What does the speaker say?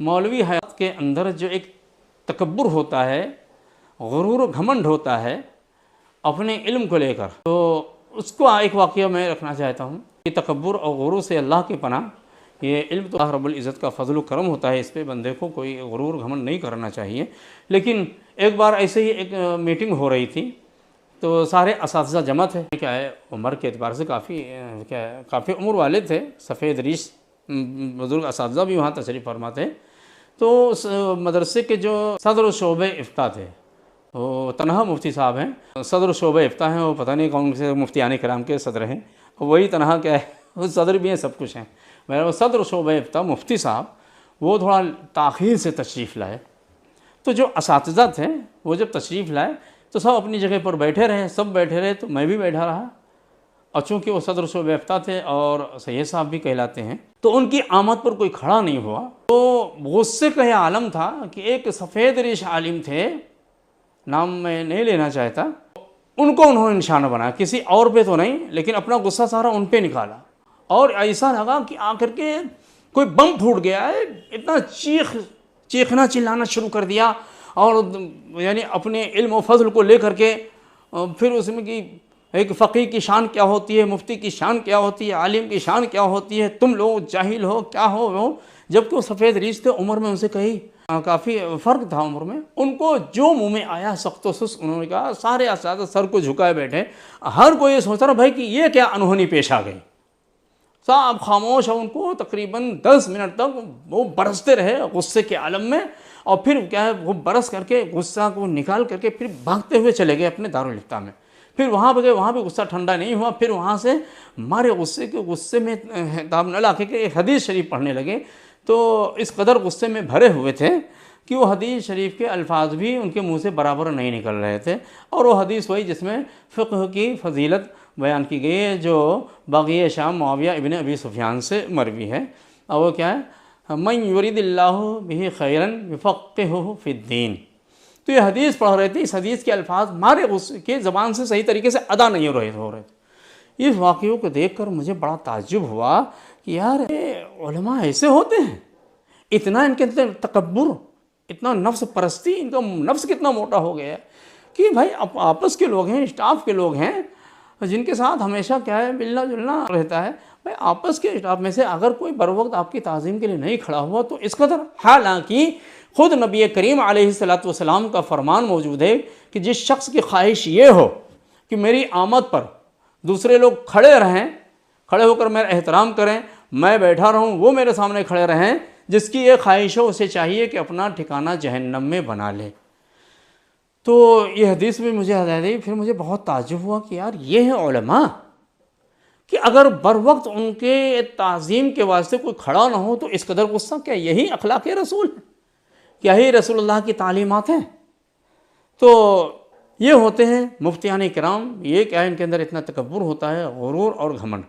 मौलवी हयात के अंदर जो एक तकब्बुर होता है, गुरूर और घमंड होता है अपने इल्म को लेकर, तो उसको एक वाक़या मैं रखना चाहता हूँ कि तकब्बुर और गुरूर से अल्लाह की पनाह। ये इल्म तो अल्लाह रब्बुल इज़्ज़त का फ़ज़ल व करम होता है, इस पे बंदे को कोई गुरूर घमंड नहीं करना चाहिए। लेकिन एक बार ऐसे ही एक मीटिंग हो रही थी, तो सारे असातिज़ा जमा थे। क्या है, उम्र के एतबार से काफ़ी उम्र वाले थे, सफ़ेद रीश बुज़ुर्ग असातिज़ा भी वहाँ तशरीफ़ फरमा थे। तो उस मदरसे के जो सदर शोबे इफ्ता थे, वो तनहा मुफ्ती साहब हैं, सदर शोबे इफ्ता हैं, वो पता नहीं कौन से मुफ्तियान कराम के सदर हैं, वही तनहा क्या है, वो सदर भी हैं, सब कुछ हैं। मेरा वो सदर शोबे इफ्ता मुफ्ती साहब वो थोड़ा ताख़ीर से तशरीफ़ लाए। तो जो असातिज़ा थे वो जब तशरीफ़ लाए तो सब अपनी जगह पर बैठे रहे, सब बैठे रहे, तो मैं भी बैठा रहा। और चूँकि वो सदर शोबे इफ्ता थे और सैयद साहब भी कहलाते हैं, तो उनकी आमद पर कोई खड़ा नहीं हुआ। तो गुस्से का यह आलम था कि एक सफ़ेद रेश आलिम थे, नाम मैं नहीं लेना चाहता, उनको उन्होंने निशाना बनाया, किसी और पे तो नहीं, लेकिन अपना गुस्सा सारा उन पे निकाला। और ऐसा लगा कि आकर के कोई बम फूट गया है, इतना चीखना चिल्लाना शुरू कर दिया। और यानी अपने इल्म और फज़ल को लेकर के फिर उसमें कि एक फ़क़ीह की शान क्या होती है, मुफ्ती की शान क्या होती है, आलिम की शान क्या होती है, तुम लोग जाहिल हो, क्या हो वो। जबकि वो सफ़ेद रीछ थे, उम्र में उनसे कहीं काफ़ी फ़र्क था उम्र में। उनको जो मुँह में आया सख्त सुस्त उन्होंने कहा। सारे असातिज़ा सर को झुकाए बैठे, हर कोई ये सोच रहा भाई कि ये क्या अनहोनी पेश आ गई। सब खामोश है, उनको तकरीबन 10 मिनट तक वो बरसते रहे गुस्से के आलम में। और फिर क्या है, वो बरस करके गुस्सा को निकाल करके फिर भागते हुए चले गए अपने दारुल इफ्ता में। फिर वहाँ पर गए, वहाँ भी गुस्सा ठंडा नहीं हुआ। फिर वहाँ से मारे गुस्से में दाम न ला के एक हदीस शरीफ पढ़ने लगे। तो इस कदर गुस्से में भरे हुए थे कि वो हदीस शरीफ के अल्फाज भी उनके मुँह से बराबर नहीं निकल रहे थे। और वो हदीस वही जिसमें फ़िक़्ह की फ़जीलत बयान की गई है, जो बाग़ी शाम मुआविया इब्न अबी सुफ़ियान से मरवी है। और वो क्या है, मन युरिदिल्लाहु बिही खैरन युफ़क़्क़िहुहु फ़िद्दीन। तो ये हदीस पढ़ रहे थे, इस हदीस के अल्फाज मारे गुस्से के ज़बान से सही तरीके से अदा नहीं हो रहे थे। इस वाक़ियों को देखकर मुझे बड़ा ताज्जुब हुआ कि यार ये उलमा ऐसे होते हैं, इतना इनके अंदर तकब्बुर, इतना नफ्स परस्ती, इनका नफ्स कितना मोटा हो गया है कि भाई आपस के लोग हैं, स्टाफ के लोग हैं, जिनके साथ हमेशा क्या है, मिलना जुलना रहता है। भाई आपस के स्टाफ में से अगर कोई बर वक्त आपकी ताज़ीम के लिए नहीं खड़ा हुआ तो इस कदर, हालांकि ख़ुद नबी करीम अलैहिस्सलातु वस्सलाम का फरमान मौजूद है कि जिस शख्स की ख्वाहिश ये हो कि मेरी आमद पर दूसरे लोग खड़े रहें, खड़े होकर मेरा एहतराम करें, मैं बैठा रहूं, वो मेरे सामने खड़े रहें, जिसकी ये ख्वाहिश हो उसे चाहिए कि अपना ठिकाना जहन्नम में बना ले। तो ये हदीस भी मुझे याद आई। फिर मुझे बहुत ताज्जुब हुआ कि यार ये हैं उलमा कि अगर बर वक्त उनके ताज़ीम के वास्ते कोई खड़ा ना हो तो इस कदर गुस्सा। क्या यही अखलाक़ रसूल है? क्या ही रसूलुल्लाह की तालीमात हैं? तो ये होते हैं मुफ्तियान किराम। ये क्या है, इनके अंदर इतना तकब्बुर होता है, गुरूर और घमंड।